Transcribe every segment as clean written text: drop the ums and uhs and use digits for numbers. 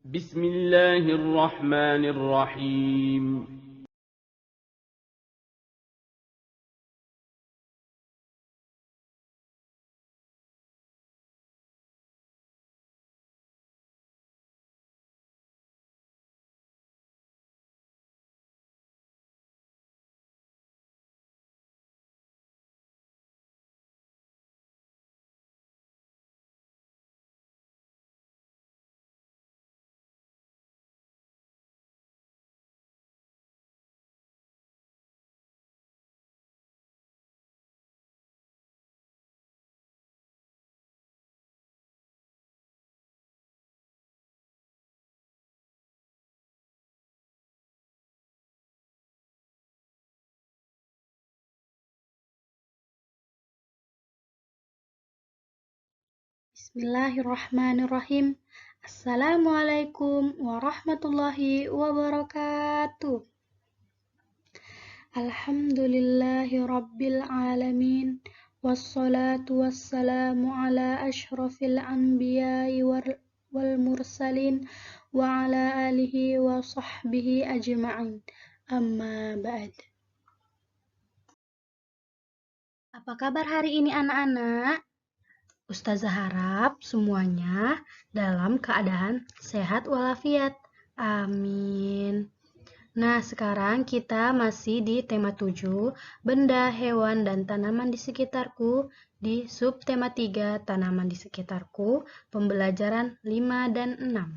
بسم الله الرحمن الرحيم. Bismillahirrahmanirrahim. Assalamualaikum warahmatullahi wabarakatuh. Alhamdulillahi rabbil alamin. Wassalatu wassalamu ala ashrafil anbiya'i wal mursalin wa ala alihi wa sahbihi ajma'in. Amma ba'd. Apa kabar hari ini anak-anak? Ustazah harap semuanya dalam keadaan sehat walafiat. Amin. Nah, sekarang kita masih di tema 7, benda, hewan, dan tanaman di sekitarku, di subtema 3, tanaman di sekitarku, pembelajaran 5 dan 6.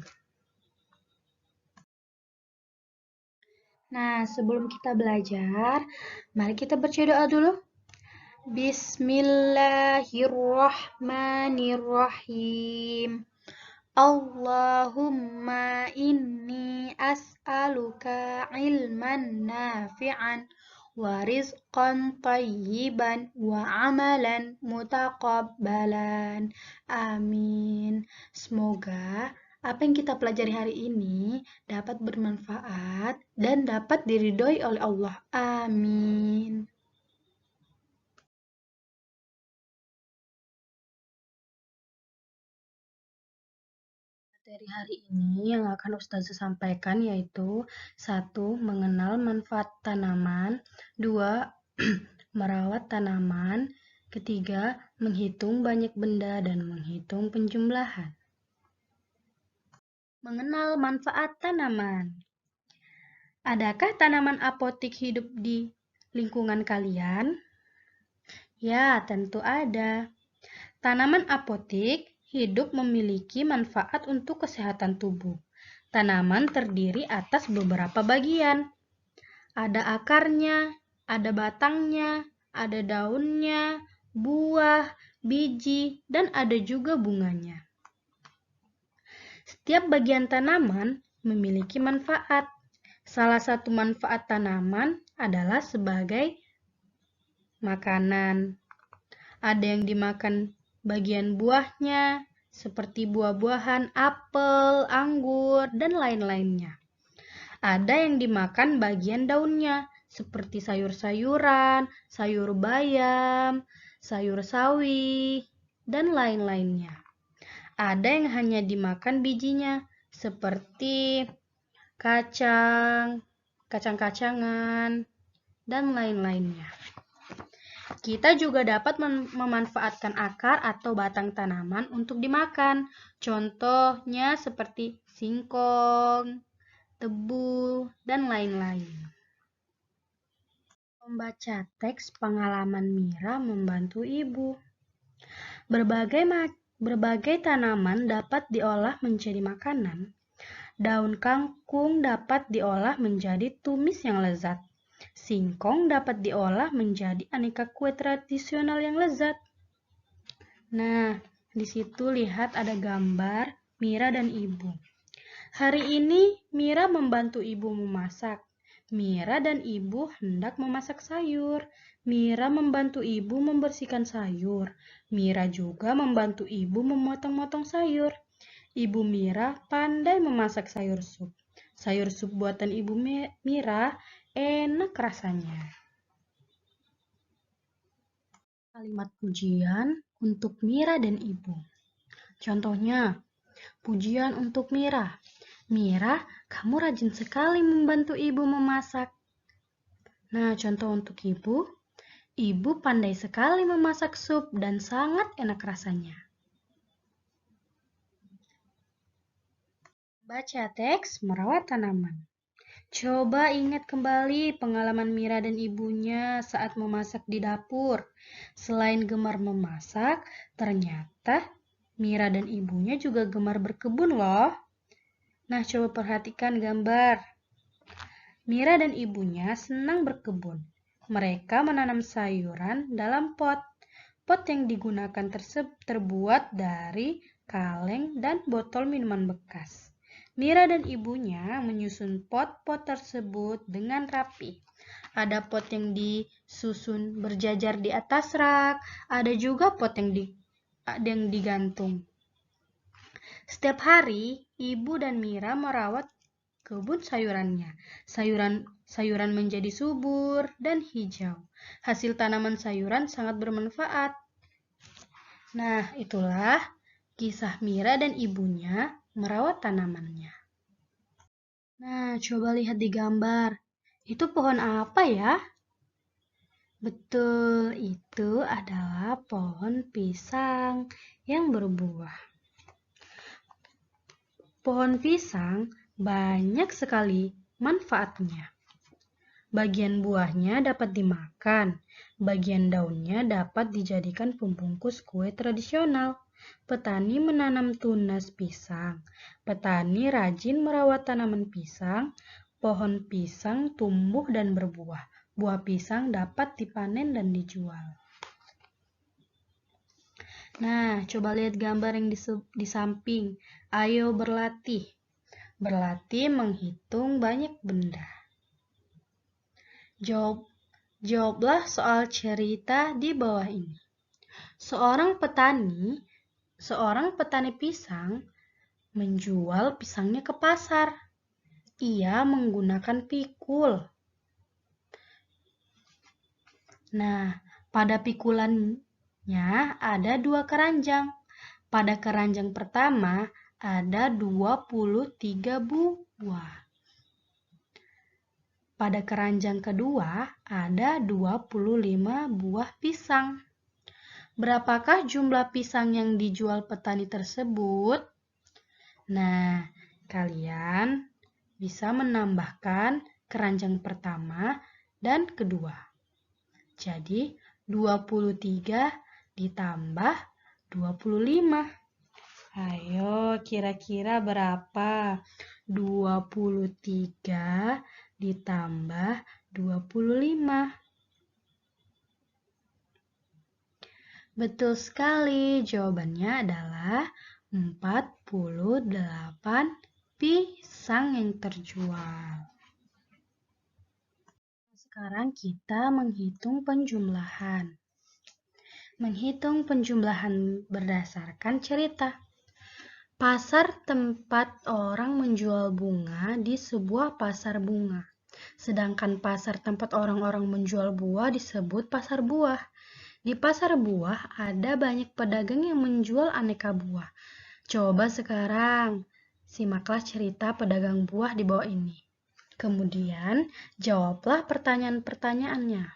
Nah, sebelum kita belajar, mari kita berdoa dulu. Bismillahirrahmanirrahim. Allahumma inni as'aluka ilman nafi'an wa rizqan tayyiban wa amalan mutaqabbalan. Amin. Semoga apa yang kita pelajari hari ini dapat bermanfaat dan dapat diridhoi oleh Allah. Amin. Materi hari ini yang akan Ustazah sampaikan yaitu 1. Mengenal manfaat tanaman, 2. Merawat tanaman, ketiga, menghitung banyak benda dan menghitung penjumlahan. Mengenal manfaat tanaman. Adakah tanaman apotik hidup di lingkungan kalian? Ya, tentu ada. Tanaman apotik hidup memiliki manfaat untuk kesehatan tubuh. Tanaman terdiri atas beberapa bagian. Ada akarnya, ada batangnya, ada daunnya, buah, biji, dan ada juga bunganya. Setiap bagian tanaman memiliki manfaat. Salah satu manfaat tanaman adalah sebagai makanan. Ada yang dimakan bagian buahnya, seperti buah-buahan, apel, anggur, dan lain-lainnya. Ada yang dimakan bagian daunnya, seperti sayur-sayuran, sayur bayam, sayur sawi, dan lain-lainnya. Ada yang hanya dimakan bijinya, seperti kacang, kacang-kacangan, dan lain-lainnya. Kita juga dapat memanfaatkan akar atau batang tanaman untuk dimakan. Contohnya seperti singkong, tebu, dan lain-lain. Membaca teks pengalaman Mira membantu ibu. Berbagai tanaman dapat diolah menjadi makanan. Daun kangkung dapat diolah menjadi tumis yang lezat. Singkong dapat diolah menjadi aneka kue tradisional yang lezat. Nah, di situ lihat ada gambar Mira dan ibu. Hari ini Mira membantu ibu memasak. Mira dan ibu hendak memasak sayur. Mira membantu ibu membersihkan sayur. Mira juga membantu ibu memotong-motong sayur. Ibu Mira pandai memasak sayur sup. Sayur sup buatan ibu Mira enak rasanya. Kalimat pujian untuk Mira dan ibu. Contohnya, pujian untuk Mira. Mira, kamu rajin sekali membantu ibu memasak. Nah, contoh untuk ibu. Ibu pandai sekali memasak sup dan sangat enak rasanya. Baca teks merawat tanaman. Coba ingat kembali pengalaman Mira dan ibunya saat memasak di dapur. Selain gemar memasak, ternyata Mira dan ibunya juga gemar berkebun loh. Nah, coba perhatikan gambar. Mira dan ibunya senang berkebun. Mereka menanam sayuran dalam pot. Pot yang digunakan terbuat dari kaleng dan botol minuman bekas. Mira dan ibunya menyusun pot-pot tersebut dengan rapi. Ada pot yang disusun berjajar di atas rak, ada juga pot yang digantung. Setiap hari, ibu dan Mira merawat kebun sayurannya. Sayuran menjadi subur dan hijau. Hasil tanaman sayuran sangat bermanfaat. Nah, itulah kisah Mira dan ibunya merawat tanamannya. Nah, coba lihat di gambar. Itu pohon apa ya? Betul, itu adalah pohon pisang yang berbuah. Pohon pisang banyak sekali manfaatnya. Bagian buahnya dapat dimakan, bagian daunnya dapat dijadikan pembungkus kue tradisional. Petani menanam tunas pisang. Petani rajin merawat tanaman pisang. Pohon pisang tumbuh dan berbuah. Buah pisang dapat dipanen dan dijual. Nah, coba lihat gambar yang di samping. Ayo berlatih. Berlatih menghitung banyak benda. Jawablah soal cerita di bawah ini. Seorang petani pisang menjual pisangnya ke pasar. Ia menggunakan pikul. Nah, pada pikulannya ada 2 keranjang. Pada keranjang pertama ada 23 buah. Pada keranjang kedua ada 25 buah pisang. Berapakah jumlah pisang yang dijual petani tersebut? Nah, kalian bisa menambahkan keranjang pertama dan kedua. Jadi, 23 ditambah 25. Ayo, kira-kira berapa? 23 ditambah 25. Betul sekali, jawabannya adalah 48 pisang yang terjual. Sekarang kita menghitung penjumlahan. Menghitung penjumlahan berdasarkan cerita. Pasar tempat orang menjual bunga di sebuah pasar bunga. Sedangkan pasar tempat orang-orang menjual buah disebut pasar buah. Di pasar buah ada banyak pedagang yang menjual aneka buah. Coba sekarang simaklah cerita pedagang buah di bawah ini. Kemudian jawablah pertanyaan-pertanyaannya.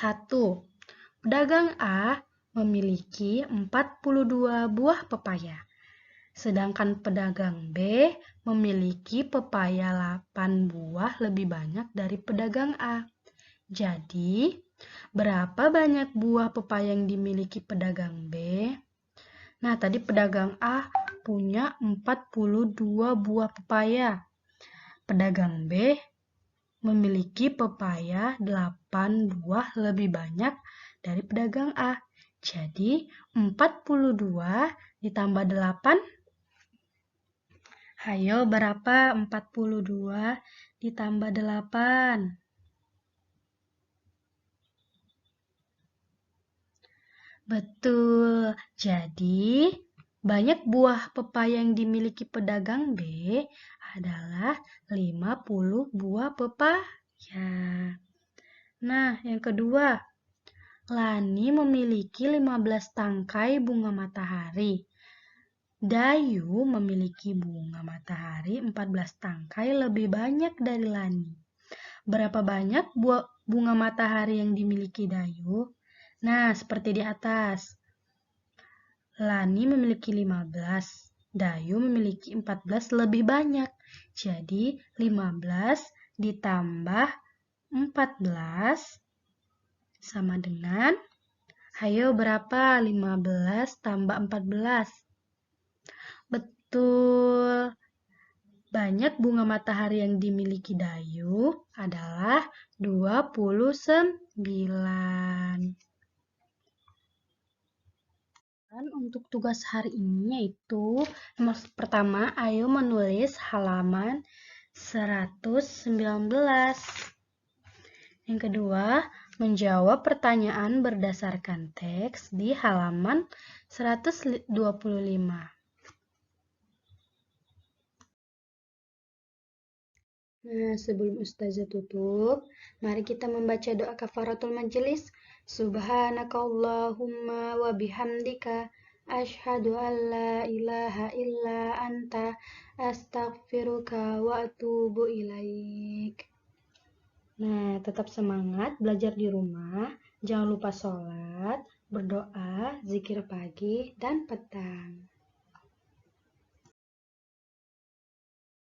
1. Pedagang A memiliki 42 buah pepaya. Sedangkan pedagang B memiliki pepaya 8 buah lebih banyak dari pedagang A. Jadi, berapa banyak buah pepaya yang dimiliki pedagang B? Nah, tadi pedagang A punya 42 buah pepaya. Pedagang B memiliki pepaya 8 buah lebih banyak dari pedagang A. Jadi, 42 ditambah 8. Hayo, berapa 42 ditambah 8? Betul. Jadi, banyak buah pepaya yang dimiliki pedagang B adalah 50 buah pepaya. Nah, yang kedua, Lani memiliki 15 tangkai bunga matahari. Dayu memiliki bunga matahari 14 tangkai lebih banyak dari Lani. Berapa banyak bunga matahari yang dimiliki Dayu? Nah, seperti di atas. Lani memiliki 15, Dayu memiliki 14 lebih banyak. Jadi, 15 ditambah 14 sama dengan, ayo berapa? 15 tambah 14. Betul. Banyak bunga matahari yang dimiliki Dayu adalah 29. Dan untuk tugas hari ini yaitu pertama, ayo menulis halaman 119. Yang kedua, menjawab pertanyaan berdasarkan teks di halaman 125. Nah, sebelum Ustazah tutup, mari kita membaca doa kafaratul majelis. Subhanakallahumma wa bihamdika asyhadu an la ilaha illa anta astaghfiruka wa atubu ilaik. Nah, tetap semangat belajar di rumah. Jangan lupa sholat, berdoa, zikir pagi, dan petang.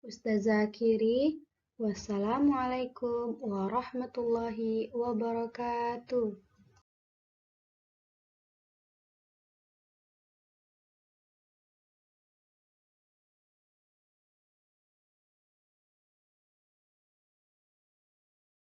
Ustazah akhiri. Wassalamualaikum warahmatullahi wabarakatuh.